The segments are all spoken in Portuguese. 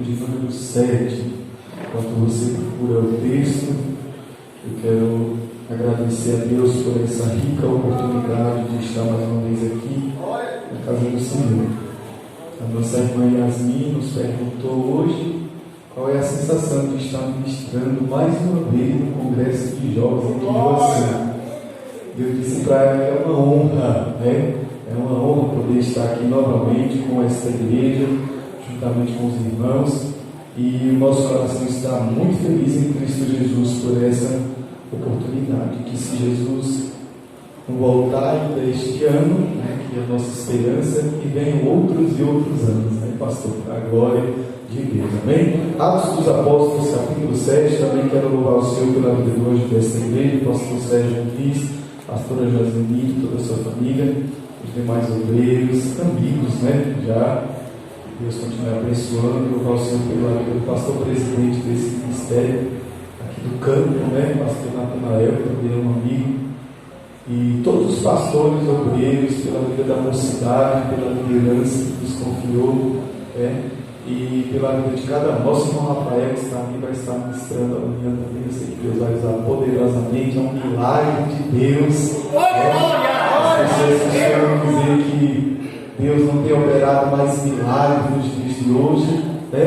capítulo de número 7. Enquanto você procura o texto, eu quero agradecer a Deus por essa rica oportunidade de estar mais uma vez aqui na casa do Senhor. A nossa irmã Yasmin nos perguntou hoje qual é a sensação de estar ministrando mais uma vez no Congresso de Jovens aqui em Rocinha. Eu disse para ela que é uma honra, né? É uma honra poder estar aqui novamente com esta igreja, juntamente com os irmãos, e o nosso coração está muito feliz em Cristo Jesus por essa oportunidade. Que se Jesus voltar ainda este ano, né, que é a nossa esperança, que venham outros e outros anos, né, pastor, para a glória de Deus, amém? Atos dos Apóstolos, capítulo 7, também quero louvar o Senhor pela vida de hoje desta igreja, pastor Sérgio Luiz, pastora Jasmine, toda a sua família, os demais obreiros, amigos, né, já, Deus continue abençoando, louvar o Senhor pela vida do pastor presidente desse ministério, aqui do campo, né, pastor Natanael, também é um amigo, e todos os pastores, obreiros, pela vida da mocidade, pela liderança que nos confiou, e pela vida de cada um. Nosso irmão Rafael, que está ali, vai estar ministrando amanhã também. Eu sei que Deus vai usar poderosamente, é um milagre de Deus. As pessoas costumam dizer que Deus não tem operado mais milagres nos dias de hoje, né?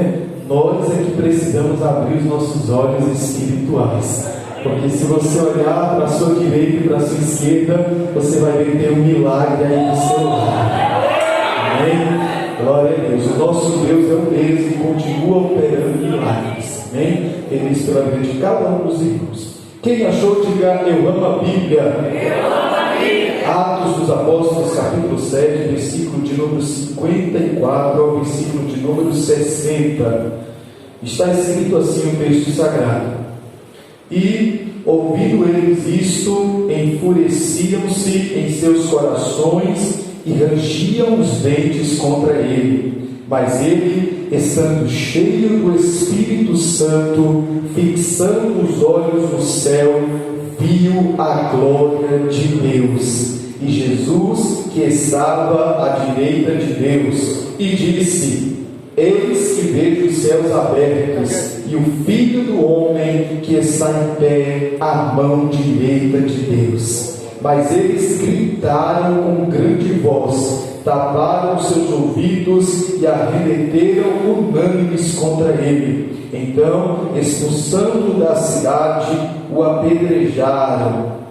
Nós é que precisamos abrir os nossos olhos espirituais. Porque se você olhar para a sua direita e para a sua esquerda, você vai ver que tem um milagre aí no seu lado. Amém? Glória a Deus. O nosso Deus é o Deus que continua operando milagres. Amém? Feliz pela vida de cada um dos irmãos. Quem achou, diga: eu amo a Bíblia. Eu amo a Bíblia. Atos dos Apóstolos, capítulo 7, versículo de número 54 ao versículo de número 60. Está escrito assim o texto sagrado. E, ouvindo eles isto, enfureciam-se em seus corações e rangiam os dentes contra ele. Mas ele, estando cheio do Espírito Santo, fixando os olhos no céu, viu a glória de Deus e Jesus que estava à direita de Deus, e disse: eis que vejo os céus abertos e o Filho do Homem que está em pé à mão direita de Deus. Mas eles gritaram com grande voz, taparam seus ouvidos e arremeteram unânimes contra ele. Então, expulsando da cidade, o apedrejaram.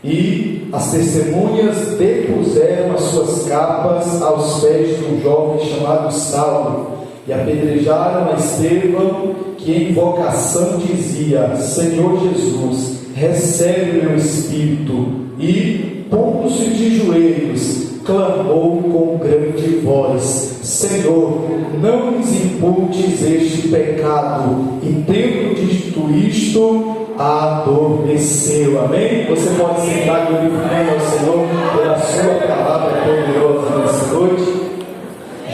E as testemunhas depuseram as suas capas aos pés de um jovem chamado Saulo, e apedrejaram a Estevão, que em invocação dizia: Senhor Jesus, recebe o meu espírito. E, pondo-se de joelhos, clamou com grande voz: Senhor, não nos imputes este pecado. E tendo dito isto, adormeceu. Amém? Você pode sentar glorificando ao Senhor pela sua palavra poderosa nessa noite.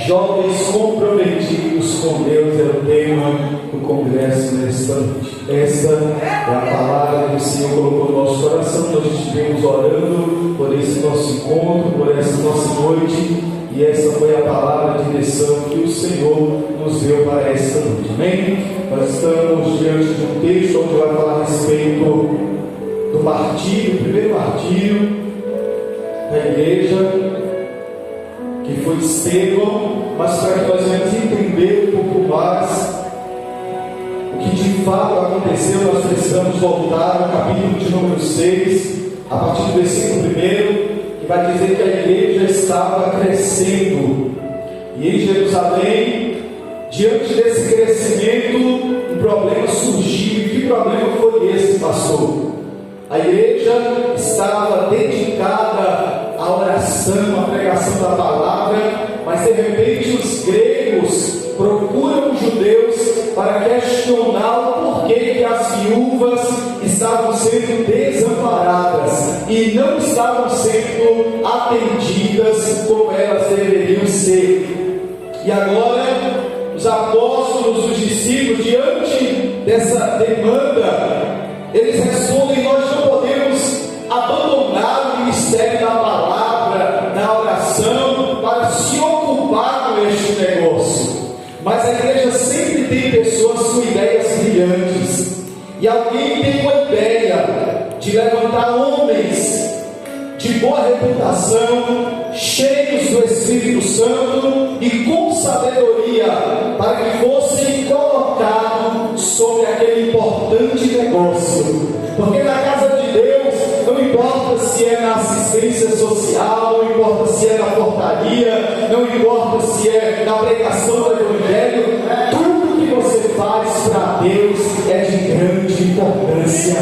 Jovens comprometidos com Deus é o tema do congresso nesta noite. Essa é a palavra que o Senhor colocou no nosso coração. Nós estivemos orando por esse nosso encontro, por essa nossa noite, e essa foi a palavra de direção que o Senhor nos deu para esta noite. Amém? Nós estamos diante de um texto onde vai falar a respeito do martírio, o primeiro martírio da igreja, que foi Estevão, mas para que nós venhamos entender um pouco mais o que de fato aconteceu, nós precisamos voltar ao capítulo de número 6, a partir do versículo 1, que vai dizer que a igreja estava crescendo, e em Jerusalém, diante desse crescimento, um problema surgiu. E que problema foi esse, pastor? A igreja estava dedicada à oração, à pregação da palavra, mas de repente os gregos procuram os judeus para questionar o porquê que as viúvas estavam sendo desamparadas e não estavam sendo atendidas como elas deveriam ser. E agora os apóstolos, os discípulos, diante dessa demanda, eles respondem: nós não podemos abandonar o ministério da palavra, da oração, para se ocupar com este negócio. Mas a igreja sempre tem pessoas com ideias brilhantes. E alguém tem uma ideia de levantar homens de boa reputação, cheios do Espírito Santo e com sabedoria, para que fossem colocados sobre aquele importante negócio. Porque na casa de Deus, não importa se é na assistência social, não importa se é na portaria, não importa se é na pregação do Evangelho, tudo que você faz para Deus é de grande importância.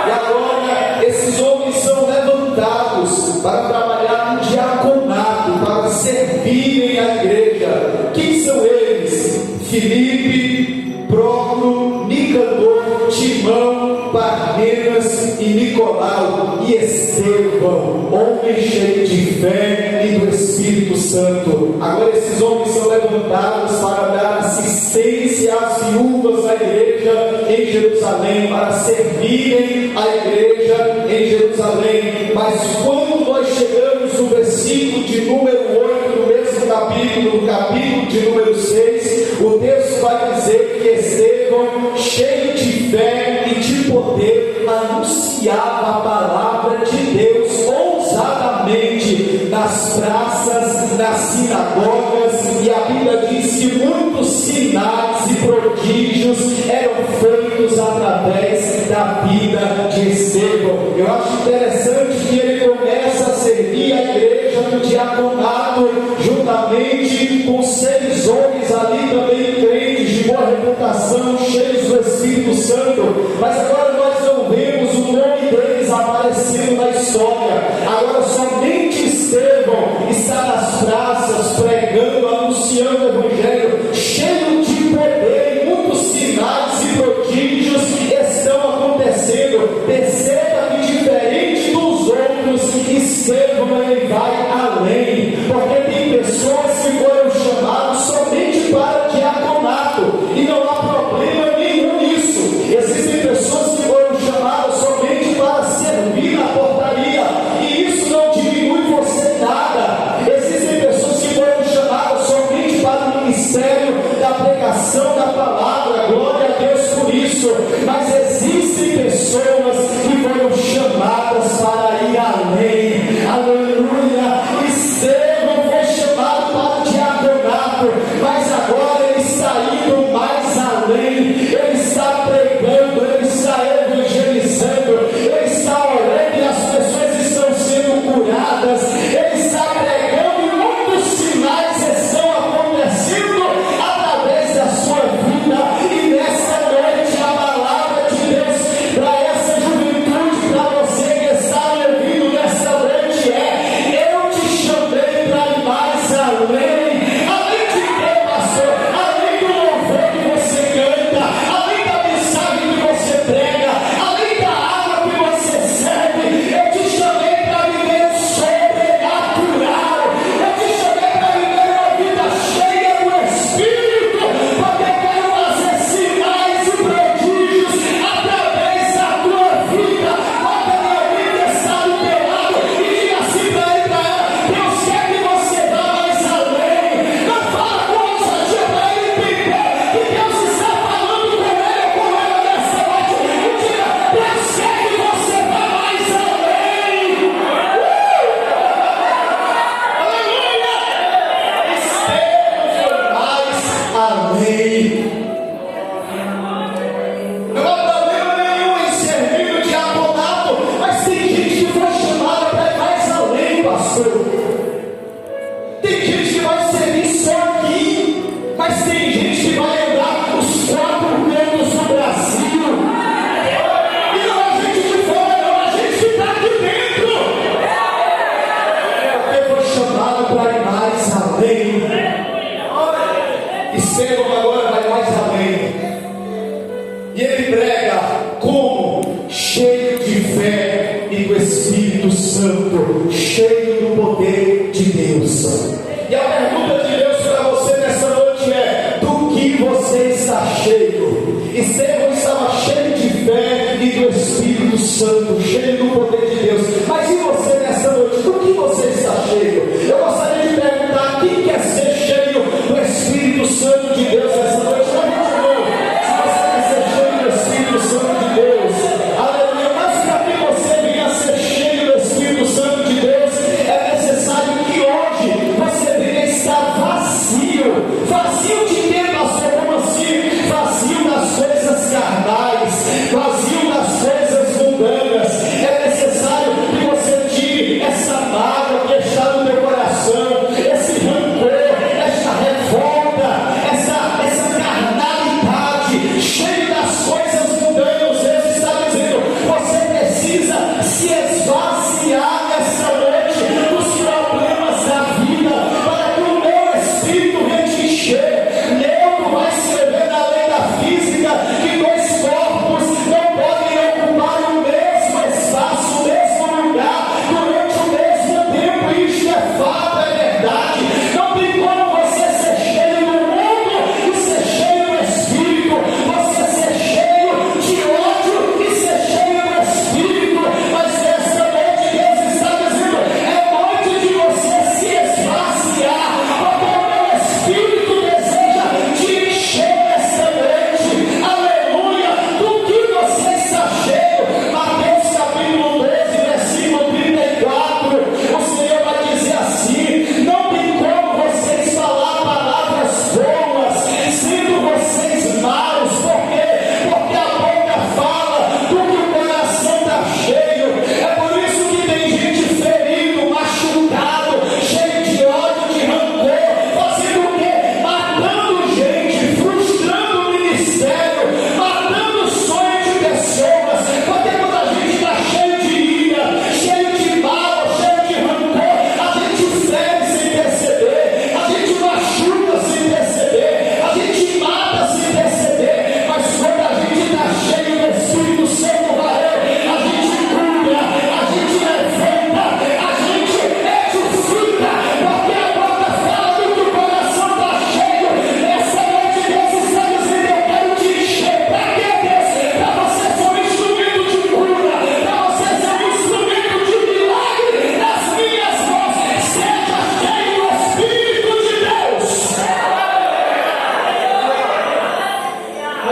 E agora, esses homens são levantados para trabalhar no diaconato, para servirem a igreja. Quem são eles? Filipe, Prócoro, Nicandor, Timão, Parmenas e Nicolau e Estevão, homens cheios de fé e do Espírito Santo. Agora esses homens são levantados para dar assistência às viúvas da igreja em Jerusalém, para servirem a igreja em Jerusalém. Mas quando nós chegamos no versículo de número 8, no mesmo capítulo, no capítulo de número 6, o texto vai dizer que Estevão, cheio de fé e de poder, anunciava a palavra de Deus ousadamente nas praças, nas sinagogas, e a Bíblia diz que muitos sinais e prodígios eram feitos através da vida de Estevão. Eu acho interessante que ele começa a servir a igreja no diaconato, juntamente com 6 homens ali também crentes de boa reputação, cheios do Espírito Santo. Mas agora nós não vemos o nome deles aparecendo na história. Agora somente Estevão está nas praças pregando, anunciando o Evangelho, cheio de poder, e muitos sinais e prodígios estão acontecendo. Perceba que diferente dos outros, Estevão ele vai além, porque tem pessoas que foram chamadas somente para diaconato, e não há problema nenhum nisso. Existem pessoas que foram chamadas somente para servir na portaria, e isso não diminui você nada. Existem pessoas que foram chamadas somente para o ministério da pregação da palavra, glória a Deus por isso. Mas existem pessoas que foram chamadas para ir além, aleluia. Estevão foi chamado para o diaconato, mas agora ele está indo mais além. Ele está pregando, ele está evangelizando, ele está orando e as pessoas estão sendo curadas. Ele está pregando e muitos sinais estão acontecendo através da sua vida. E nessa noite a palavra de Deus para essa juventude, para você que está me ouvindo nessa noite é: eu te chamei para ir mais além. Além de ter, pastor, além do louvor que você canta, além da mensagem que você prega, além da água que você serve, eu te chamei para viver o sobrenatural. Eu te chamei para viver uma vida cheia do Espírito, porque eu quero fazer sinais e prodígios através da tua vida. Bota a minha vida está do teu lado e diga assim para ele, para ela: Deus quer que você vá mais além. Não fala com ousadia para ele entender que Deus está falando com ele ou com ela nessa noite. E diga: Deus quer que você vá mais além. Aleluia! Estevão foi mais além. Não há problema nenhum em servir no diaconato, mas tem gente que foi chamada para ir mais além, pastor. Tem gente que vai servir só aqui, mas tem gente que vai andar os 4 cantos do Brasil. E não a gente de fora, não, a gente que está aqui dentro. Porque foi chamado para ir mais além. Estevão agora vai mais além. E ele prega como? Cheio de fé e do Espírito Santo, cheio do poder de Deus. E a pergunta de Deus para você nessa noite é: do que você está cheio? Estevão estava cheio de fé e do Espírito Santo, cheio do poder de Deus. Mas e você nessa noite? Do que você está cheio? Eu gostaria de perguntar: quem quer ser cheio do Espírito Santo de Deus nessa noite?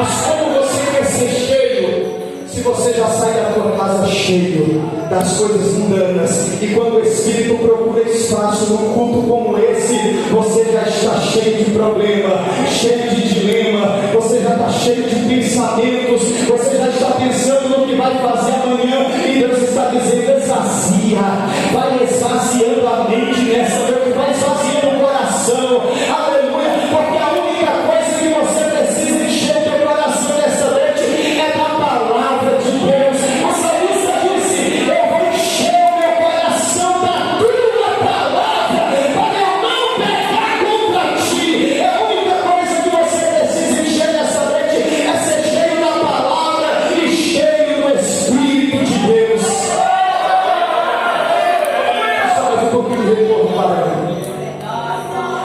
Mas como você quer ser cheio? Se você já sai da tua casa cheio das coisas mundanas, e quando o Espírito procura espaço num culto como esse, você já está cheio de problema, cheio de dilema, você já está cheio de pensamentos, você já está pensando no que vai fazer amanhã, e Deus está dizendo: esvazia, vai esvaziando a mente nessa noite, vai esvaziando o coração, aleluia, porque a única coisa que você precisa encher o teu coração nessa noite é da palavra de Deus. O salmista disse: eu vou encher o meu coração da tua palavra, para eu não pecar contra ti. É a única coisa que você precisa encher nessa noite, é ser cheio da palavra e cheio do Espírito de Deus. Só mais um pouquinho de retorno para mim.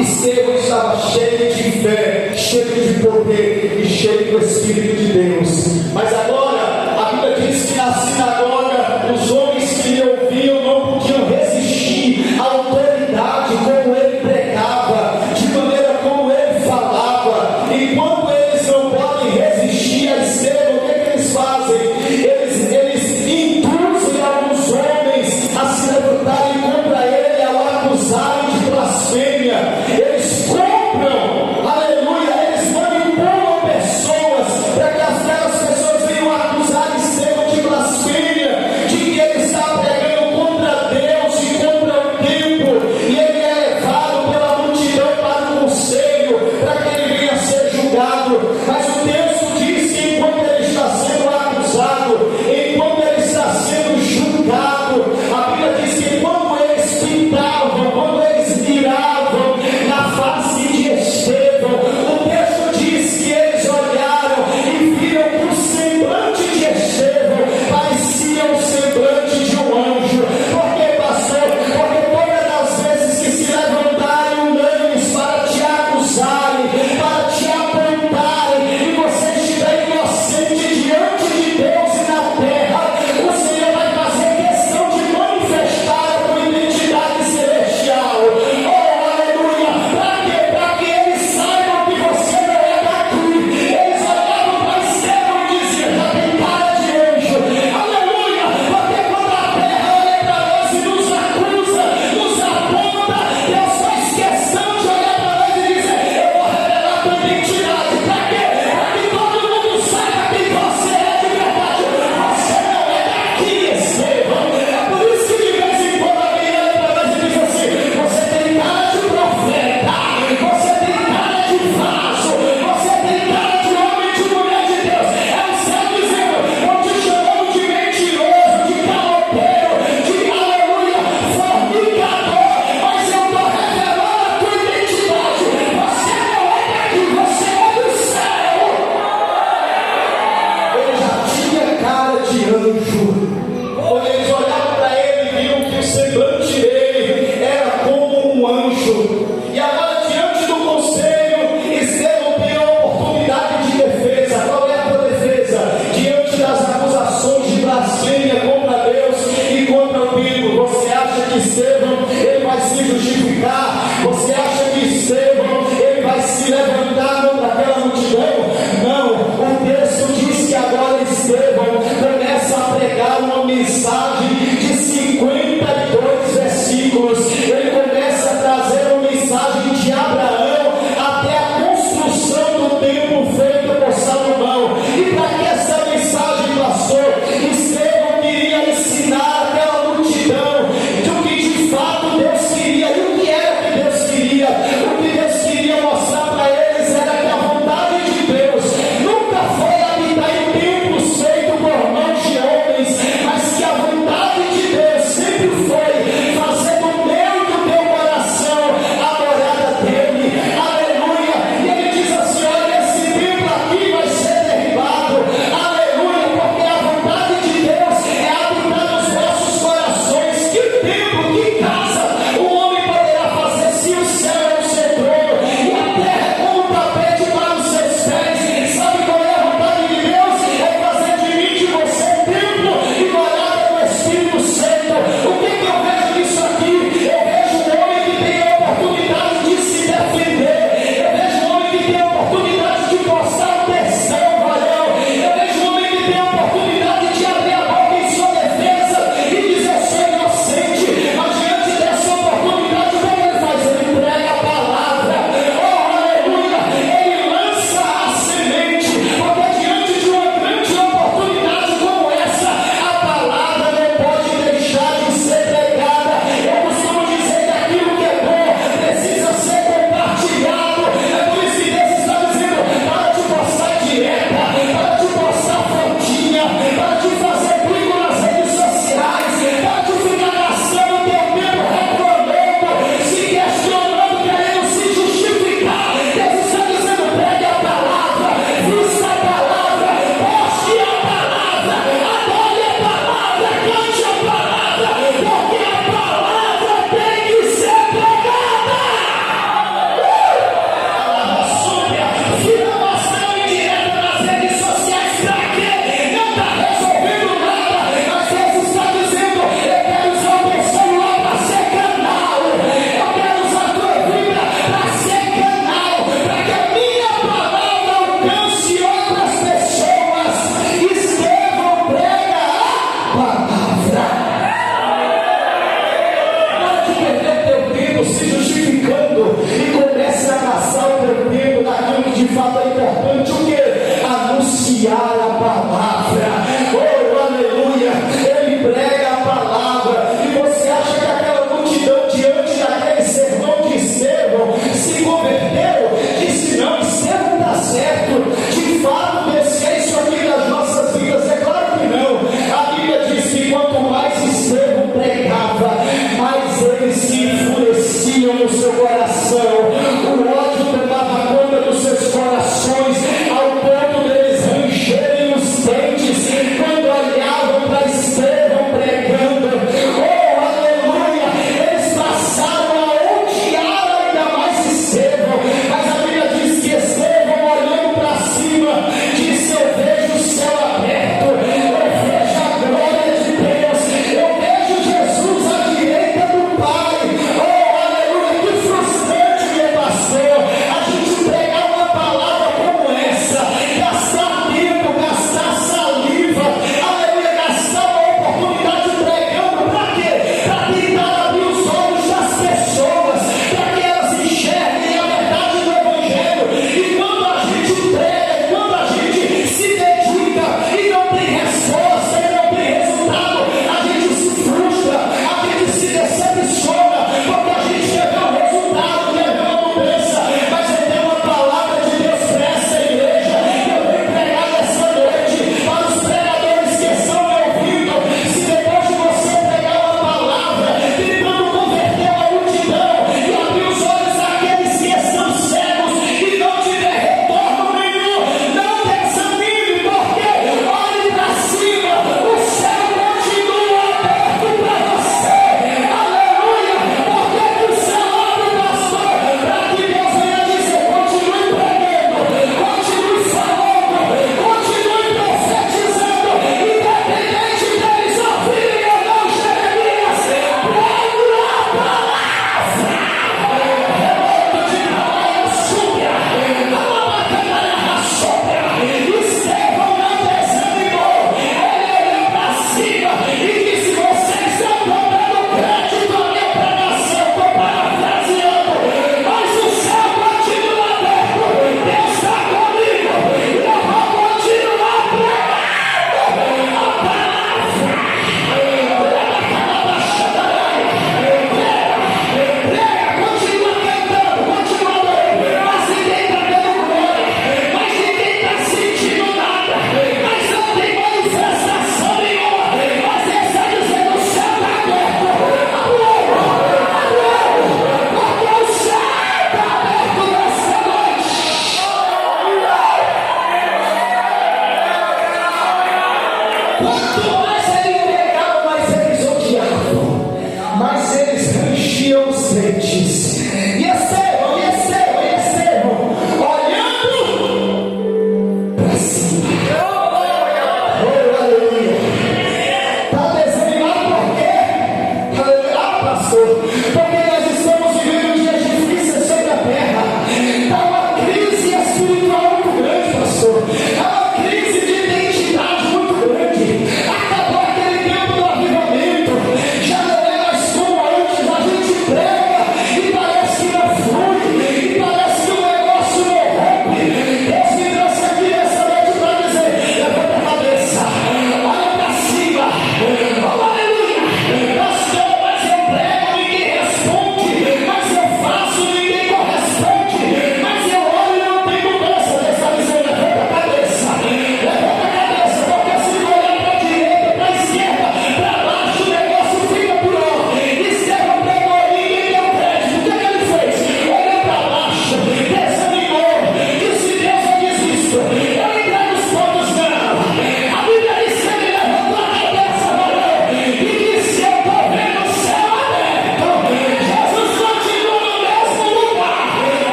Estevão estava cheio de fé, cheio de poder e cheio do Espírito de Deus. Mas agora, a Bíblia diz que na sinagoga, os homens que lhe ouviam não podiam resistir à autoridade como ele pregava, de maneira como ele falava. E quando eles não podem resistir a Estevão, o que eles fazem? Eles induzem alguns homens a se levantarem contra ele, a o acusarem de blasfêmia. Eles compram, aleluia, eles manipulam pessoas para que aquelas pessoas venham acusar Estevão de blasfêmia, de que ele está pregando contra Deus e contra o tempo, e ele é levado pela multidão para o conselho para que ele venha ser julgado. Mas o texto diz que enquanto ele está sendo acusado, enquanto ele está sendo julgado, a Bíblia diz que quando eles pintavam, quando eles miravam na face de Estevão, o texto diz que eles olharam e viram que o semblante de Estevão parecia o semblante de um anjo. Por que, pastor? Porque todas as vezes que se levantarem unânimes para te acusarem, para te apontarem, e você estiver inocente diante de Deus e na terra, o Senhor vai fazer questão de manifestar a tua identidade celestial. Oh, aleluia! Para que eles saibam que você não é daqui. Eles olhavam para Estevão e diziam: já tem cara de anjo. Aleluia! Porque quando a terra olha para nós e nos acusa, nos aponta, Deus faz questão de olhar para nós e dizer: eu vou revelar a tua identidade. Para quê? Para que todo mundo saiba quem você é de verdade. Você não é daqui, Estevão. É por isso que de vez em quando alguém olha para nós e diz assim: você tem cara de profeta, você tem cara de vaso, você tem cara de homem e de mulher de Deus. É o céu dizendo: eu te chamando de mentiroso, de caloteiro, de aleluia, fornicador, mas eu estou revelando a tua identidade. Você não é daqui, você é do anunciar a palavra. Oh, aleluia! Ele prega a palavra. E você acha que aquela multidão diante daquele sermão de Estevão se converteu? Disse: não, Estevão está certo. De fato, descer isso aqui das nossas vidas? É claro que não. A Bíblia diz que quanto mais Estevão pregava, mais eles se enfureciam no seu coração. O ódio tomava conta dos seus corações, ao ponto deles rangerem os dentes quando olhavam para Estevão pregando. Oh, aleluia! Eles passaram a odiar ainda mais Estevão. Mas a Bíblia diz que Estevão, olhando para cima, disse: eu vejo o céu aberto, eu vejo a glória de Deus, eu vejo Jesus à direita do Pai. Oh, aleluia! Que frustrante, meu pastor, a gente pregar uma palavra como essa, gastar tempo, gastar saliva, aleluia, gastar uma oportunidade pregando. Para quê? Para tentar abrir os olhos das pessoas, para que elas enxerguem a verdade do Evangelho. E quando a gente prega, quando a gente se dedica e não tem resposta e não tem resultado, a gente se frustra, a gente se decepciona, porque a gente quer ver o resultado, quer ver uma mudança. Mas eu tenho uma palavra de Deus para essa igreja. Eu venho pregar nessa noite para os pregadores que estão me ouvindo. Se depois de você pregar uma palavra tentando converter a multidão e abrir os olhos daqueles que estão cegos e não tiver retorno nenhum, não desanime, porque olhe para cima, o céu continua aberto para você. Aleluia! Porque que o céu abre, pastor, para que Deus venha dizer: continue pregando, continue falando, continue profetizando, independente deles ouvirem ou não. Jeremias, pregue a palavra. Remoto de Ramalha Súbia, Alabacanara Súbia. Estevão não desanimou, ele olhou para cima e disse: vocês estão dando crédito à minha pregação. Estou parafraseando, mas o céu continua aberto, Deus está comigo, e eu vou continuar pregando a palavra. Prega, continua cantando, continua adorando, mas ninguém está dando glória, mas ninguém está sentindo nada, mas não tem manifestação nenhuma. Mas Ele está dizendo: o céu está aberto, porque o céu está aberto nessa noite. Quanto mais ele pregava, mais eles odiavam, mais eles rangiam os dentes. E Estevão, olhando para cima. Oh, aleluia! Está desanimado por quê? Aleluia! Ah, pastor, porque nós estamos vivendo dias difíceis sobre a terra. Está uma crise espiritual muito grande, pastor. É uma crise de identidade muito grande. Acabou aquele tempo do avivamento. Já não é mais como antes. A gente prega e parece que não flui, e parece que o negócio não rompe. Deus me trouxe aqui nessa noite para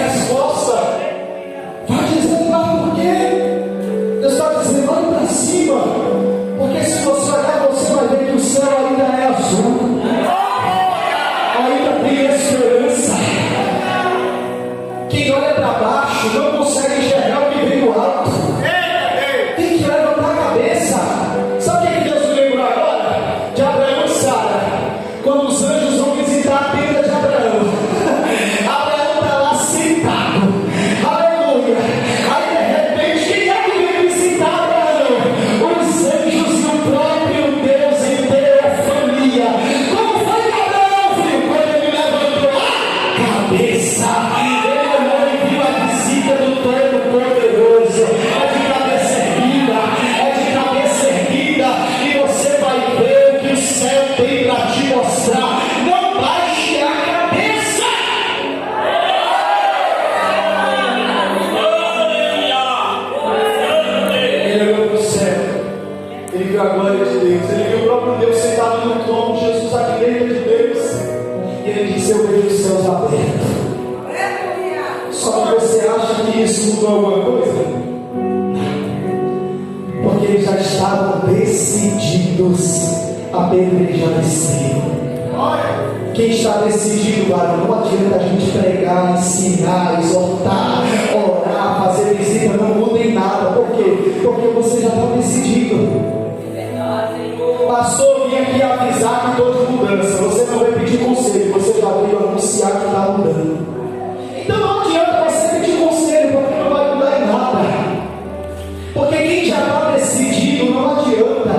resposta. Vai dizendo lá por quê? Deus está dizendo, olhe para cima. Porque se você olhar, você vai ver que o céu ainda é azul. Ainda tem esperança. Quem olha para baixo não consegue enxergar o que vem do alto. Tem que levantar a cabeça. Sabe o que Deus me lembrou agora? De Abraão e Sara. Quando os anjos vão visitar a tenda de Abraão. Abraão está lá sentado. Aleluia. Aí de repente, quem é que veio visitar Abraão? Os anjos e o próprio Deus em teofania. Como foi que Abraão viu quando ele levantou a cabeça? Ele viu a visita do Todo-Poderoso. É de cabeça erguida. E você vai ver o que o céu tem para te mostrar. Não baixe a cabeça. Ele olhou para o céu. Ele viu a glória de Deus. Ele viu o próprio Deus sentado no trono. Jesus à direita de Deus. E ele disse: eu vejo os céus abertos. Só que você acha que isso mudou alguma coisa? Porque eles já estavam decididos a apedrejar esse Senhor. Quem está decidido, não adianta a gente pregar, ensinar, exortar, orar, fazer visita, não muda em nada. Por quê? Porque você já está decidido. Pastor, vim aqui avisar que estou de mudança. Você não vai pedir conselho, você já veio anunciar que está mudando. Então não adianta você pedir conselho, porque não vai mudar em nada. Porque quem já está decidido, não adianta.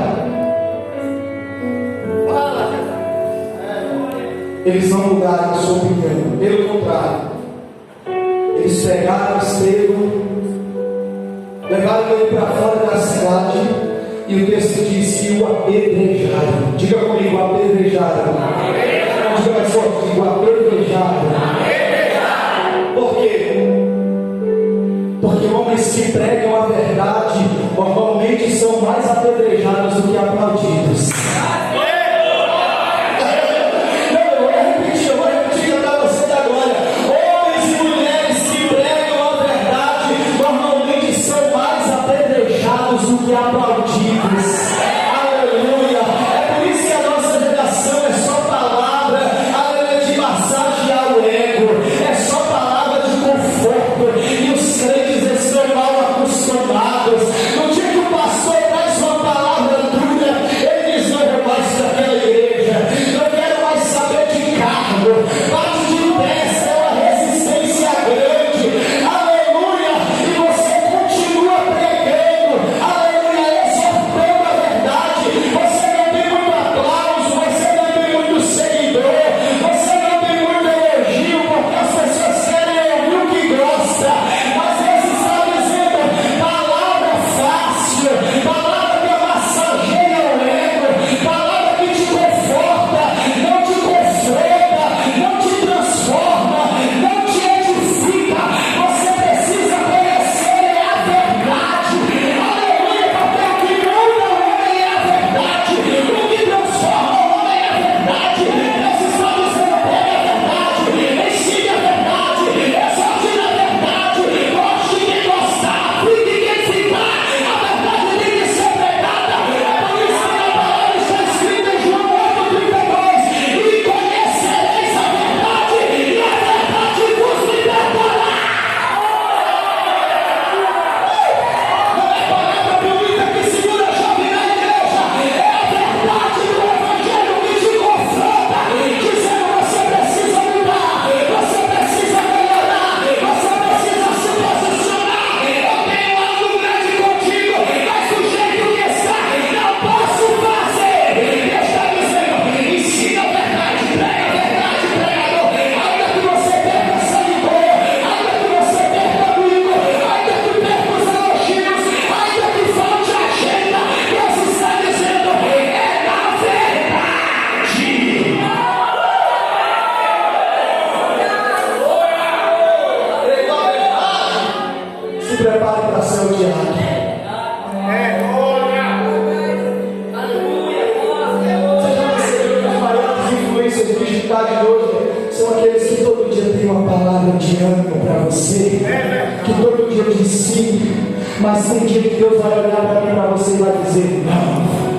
Eles não mudaram a sua opinião. Pelo contrário, eles pegaram Estevão, levaram ele para fora da cidade, e o texto diz que o apedrejaram. Diga comigo, apedrejaram. Diga mais forte, diga apedrejaram. Por quê? Porque homens que pregam a verdade normalmente são mais apedrejados do que aplaudidos. Eu vou repetir para você agora. Homens e mulheres que pregam a verdade normalmente são mais apedrejados do que aplaudidos. Aleluia. É por isso que a nossa geração é só palavra, aleluia, de massagear o ego. É só palavra de conforto. E os crentes estão mal acostumados. No dia que o pastor traz uma palavra dura, ele diz: não vou mais para aquela igreja, não quero mais saber de cargo. Bate de pé, é uma resistência grande. Aleluia. E você continua pregando, aleluia, exortando a verdade. Você não tem muito aplauso, você não tem muito seguidor, você não tem muito elogio, porque as pessoas querem ouvir o que gosta. Mas Deus está dizendo: palavra fácil, palavra que massageia o ego, palavra que te conforta, não te confronta, não te transforma, não te edifica. Você precisa conhecer a verdade. Aleluia, porque o que muda o homem é a verdade, o que transforma o homem é a verdade. Deus está dizendo: pegue a verdade, ensine a verdade, exorte na verdade, goste quem gostar, fique quem ficar. A verdade tem que ser pregada. É por isso que a palavra está escrita em João 8,32: e conhecereis a verdade, e a verdade vos libertará. Não é palavra bonita que segura a chave na igreja, é a verdade do Evangelho que te confronta, dizendo: você precisa mudar, você precisa melhorar, você precisa se posicionar. Eu tenho algo grande contigo, mas do jeito que está, não posso fazer. Deus está dizendo: ensina a verdade, prega a verdade, pregador. Ainda que você perca seguidor, ainda que você perca amigo, ainda que perca os elogios, ainda que falte a agenda, Deus está dizendo: é na verdade. Se prepare para ser odiado. Você já percebeu que as maiores influências digitais de hoje são aqueles que todo dia tenho uma palavra de ânimo para você, que todo dia eu te ensino, mas tem dia que Deus vai olhar para mim, para você e vai dizer: não.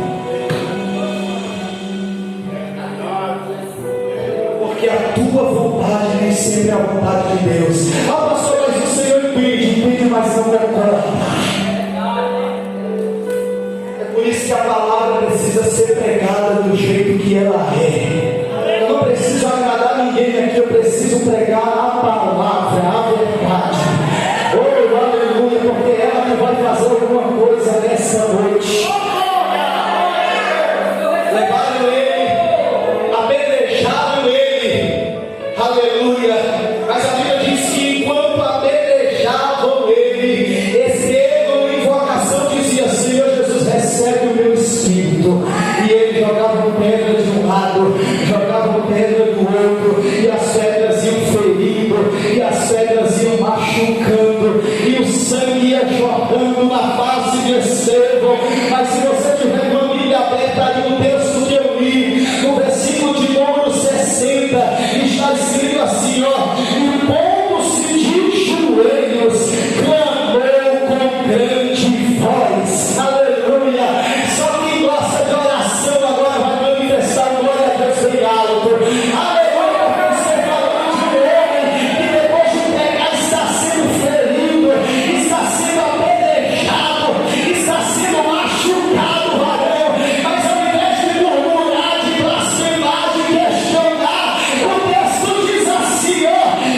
Porque a tua vontade nem sempre é a vontade de Deus. Ah, pastor, mas o Senhor impede, mas não concorda. É por isso que a palavra precisa ser pregada do jeito que ela é. Eu não preciso agradar ninguém aqui, eu preciso pregar a palavra, a verdade. Oh, aleluia, porque é ela que vai fazer alguma coisa nessa noite. Levaram ele, apedrejaram ele, aleluia. Mas a Bíblia diz que enquanto apedrejavam ele, Estevão, em invocação, dizia: Senhor Jesus, recebe o meu espírito. E ele jogava pedra de um lado, jogava pedra do outro, e as pedras iam ferindo, e as pedras iam machucando, e o sangue ia jorrando na face de Estevão. Mas se você tiver uma Bíblia aberta aí no texto que eu li, no versículo de número 60, está escrito assim, ó: e pondo-se de joelhos, clamou com grande voz. Aleluia. Só quem gosta de oração agora vai manifestar glória a Deus bem alto. Aleluia. Porque você falando de um homem que depois de pegar está sendo ferido, está sendo apedrejado, está sendo machucado, varão. Mas ao invés de murmurar, de blasfemar, de questionar, o texto diz assim, ó: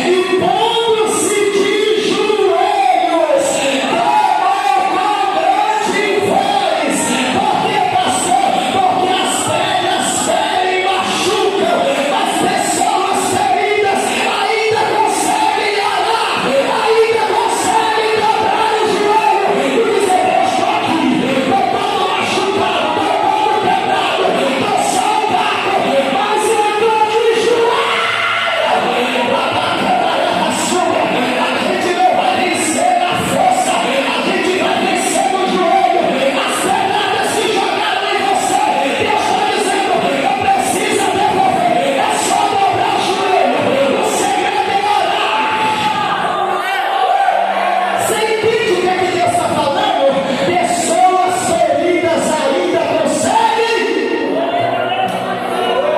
e pondo-se de joelhos, clamou com grande voz. Porque, pastor? Porque as pedras ferem e machucam, as pessoas feridas ainda conseguem orar, ainda conseguem dobrar o joelho e dizer: eu estou aqui, estou todo machucado, estou todo quebrado, estou saudável, mas eu estou de joelho. A gente não vai vencer na força, a gente vai vencer no joelho. As pedradas que jogaram em você, Deus está dizendo: não precisa devolver, é só dobrar o joelho. O segredo é orar. Você entende o que é que Deus está falando? Pessoas feridas ainda conseguem.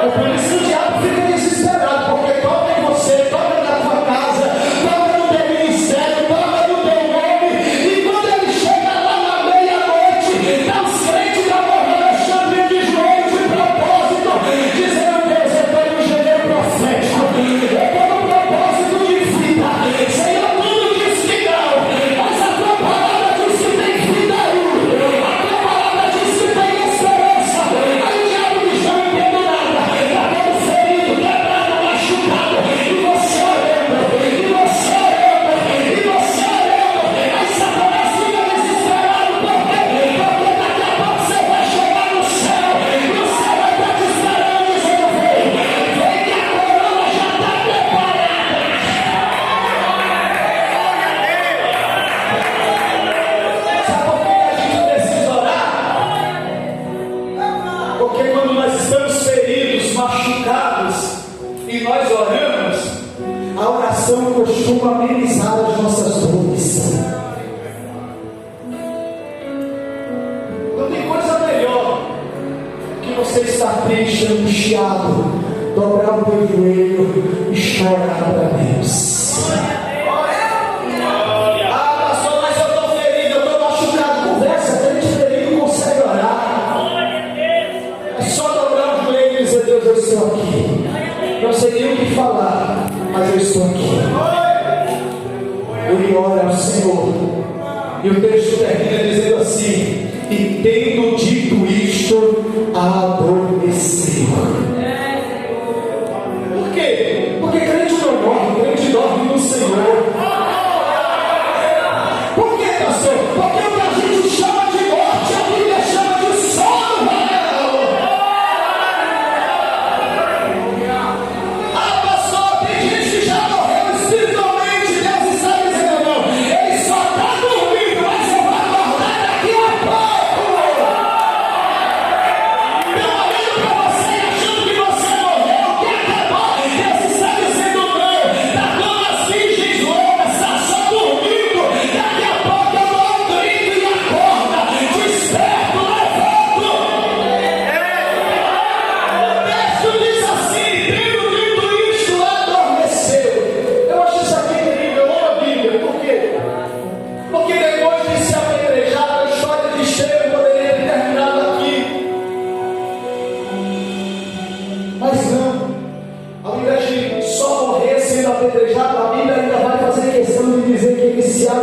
É por isso que o diabo fica desesperado, porque toca em você, toca na tua casa, toca no teu ministério, toca no teu nome, e quando ele chega lá na meia-noite, está os crentes da Nova Alexandria de joelho de propósito, dizendo: Deus, eu estou no joelho profético, eu estou no propósito de vida. Senhor, tudo diz que não, mas a tua palavra diz que tem vida aí, a tua palavra diz que tem esperança. Aí o diabo diz: não entendo nada, está todo ferido, quebrado, machucado, e você orando, e você orando, e você orando. Aí Satanás fica desesperado, por quê? Porque daqui a pouco você vai chegar no céu, e o céu vai estar te esperando, dizendo: vem que a coroa já está preparada. Sabe por que a gente precisa orar? Porque quando nós estamos feridos, machucados, e nós oramos, a oração costuma amenizar as nossas dores. Não tem coisa melhor que você estar triste, angustiado, dobrar o teu joelho e chorar para Deus. Ah, pastor, mas eu estou ferido, eu estou machucado. Conversa, crente ferido consegue orar. É só dobrar o joelho e dizer: Deus, eu estou aqui. Não sei nem o que falar, mas eu estou aqui. Ele ora ao Senhor. E o texto termina dizendo assim: e tendo dito isto, adormeceu. Por quê? Porque crente não morre, crente dorme no Senhor. Por quê, pastor? Porque o que a gente chama de morte, a Bíblia chama de sono. Ah, pastor, tem gente que já morreu espiritualmente. Deus está dizendo: não, ele só está dormindo, mas eu vou acordar daqui a pouco. Então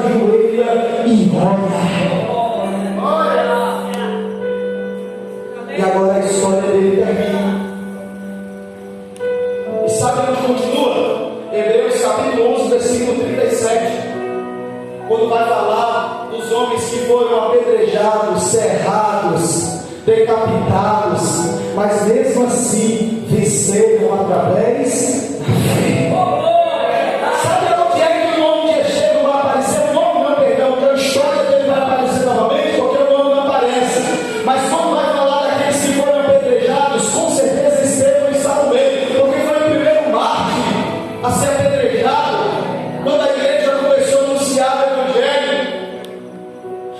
ajoelha e ora. E agora a história dele termina. E sabe onde continua? Hebreus capítulo 11, versículo 37. Quando vai falar dos homens que foram apedrejados, serrados, decapitados, mas mesmo assim venceram através da fé. Sabe onde é que o nome de Estevão vai aparecer? O nome não, perdão, que a história dele vai aparecer novamente, porque o nome não aparece. Mas quando vai falar daqueles que foram apedrejados, com certeza Estevão está no meio, porque foi o primeiro mártir a ser apedrejado quando a igreja começou a anunciar o evangelho.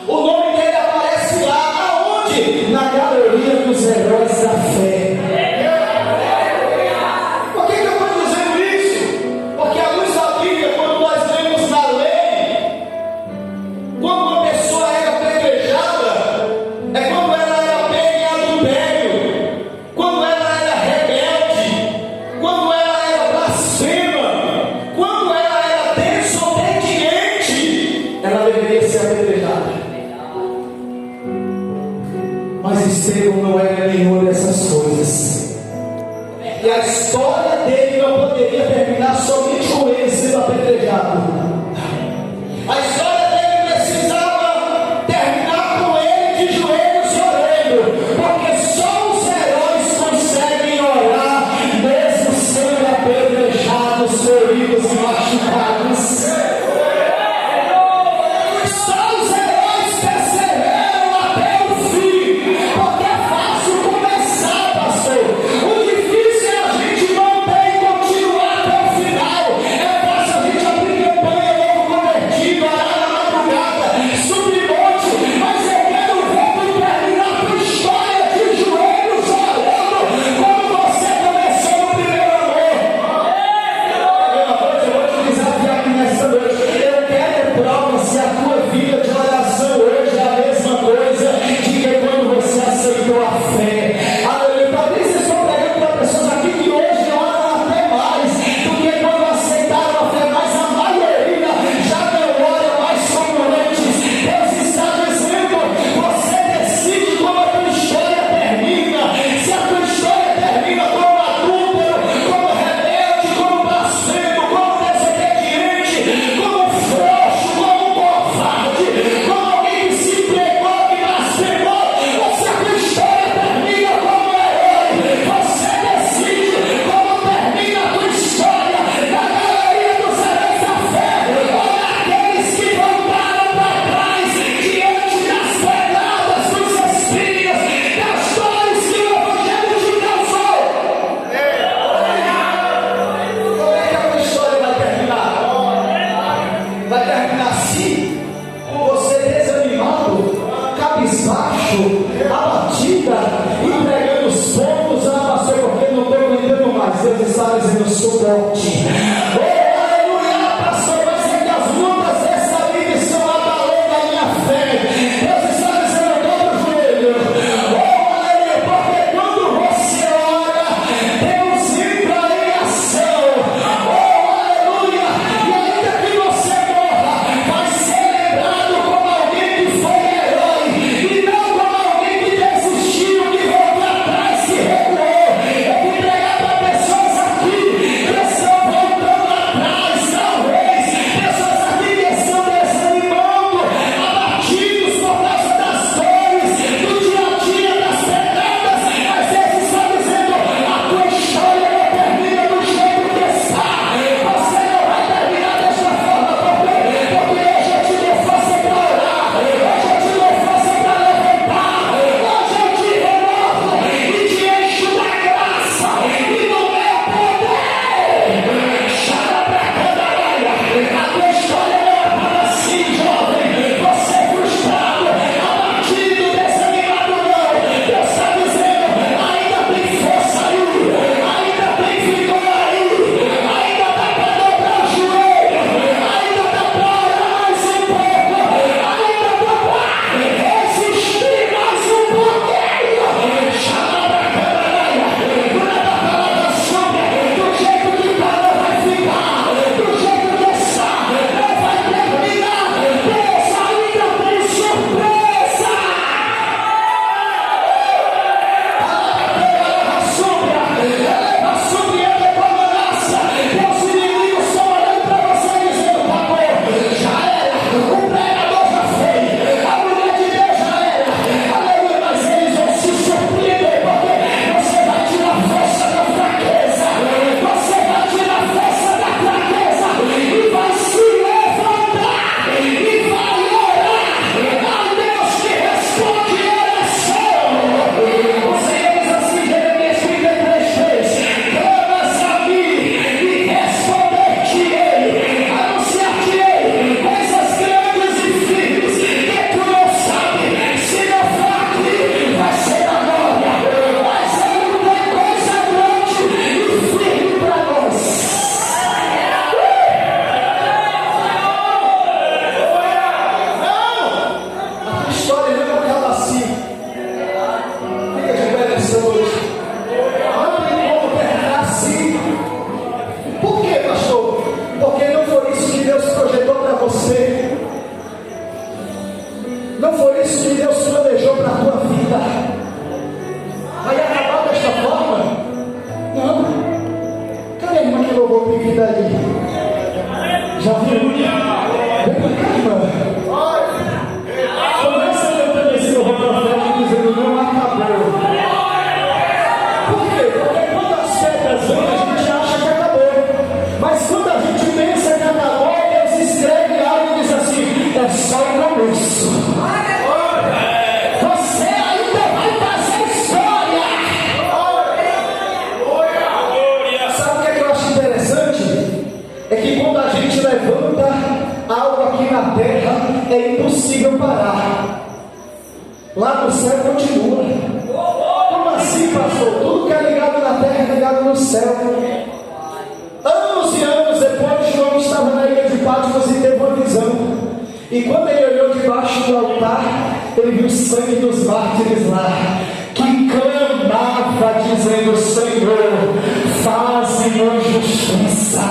O nome dele aparece lá, aonde? Na galeria dos heróis da fé. Por que eu estou dizendo isso? Porque a luz da Bíblia, quando nós lemos na lei, quando uma pessoa era apedrejada, é quando ela era pega em adultério, quando ela era rebelde, quando ela era blasfema, quando ela era desobediente, ela deveria ser apedrejada. Mas Estevão não era nenhuma dessas coisas. E a história dele não poderia terminar somente com ele sendo apedrejado. A história dele precisava terminar com ele de joelhos e orando, porque só os heróis conseguem orar, mesmo sendo apedrejados, feridos e machucados. Só os heróis perseveram até o fim, porque é fácil começar, pastor. O difícil é a gente manter e continuar até o final. É fácil a gente abrir campanha, novo convertido, orar na madrugada, subir monte, mas eu quero ver tu terminar tua história de joelhos orando, como você começou no primeiro amor. Uma coisa eu vou te desafiar aqui nessa noite. Eu quero prova se a tua vida de oração hoje é a mesma coisa de que quando você aceitou a fé. Aleluia. Talvez vocês estão pregando para pessoas aqui que hoje oram até mais do que quando aceitaram a fé, mas a maioria já não ora mais como antes. Deus está dizendo: você decide como a tua história termina. Se a tua história termina como adúltero, como rebelde, como blasfemo, como desobediente, como frouxo, como covarde, como alguém que se entregou, que blasfemou, ou se a tua história termina como herói, você decide como termina a tua história na galeria dos heróis da fé, ou naqueles que voltaram para trás diante das pedradas, dos espinhos, das dores que o evangelho te causou. Como é que a tua história vai terminar? Vai terminar assim, com você desanimado, cabisbaixo, abatida, entregando os pontos. Ah, pastor, porque não estou aguentando mais. Deus está dizendo: suporte. Oh, aleluia, pastor, mas é que as lutas dessa vida estão abalando a minha fé. Deus está dizendo: dobra o joelho. Oh, aleluia, porque quando você ora, Deus entra em ação. Oh, aleluia, e ainda que você morra, vai ser lembrado como alguém que foi herói, e não como alguém isso. Você ainda vai fazer história. Sabe o que eu acho interessante? É que quando a gente levanta algo aqui na terra, é impossível parar. Lá no céu continua. Como assim, pastor? Tudo que é ligado na terra é ligado no céu. Anos e anos depois, João estava na ilha de Patmos e teve uma visão. E quando ele olhou debaixo do altar, ele viu o sangue dos mártires lá, que clamava dizendo: Senhor, faze-nos justiça.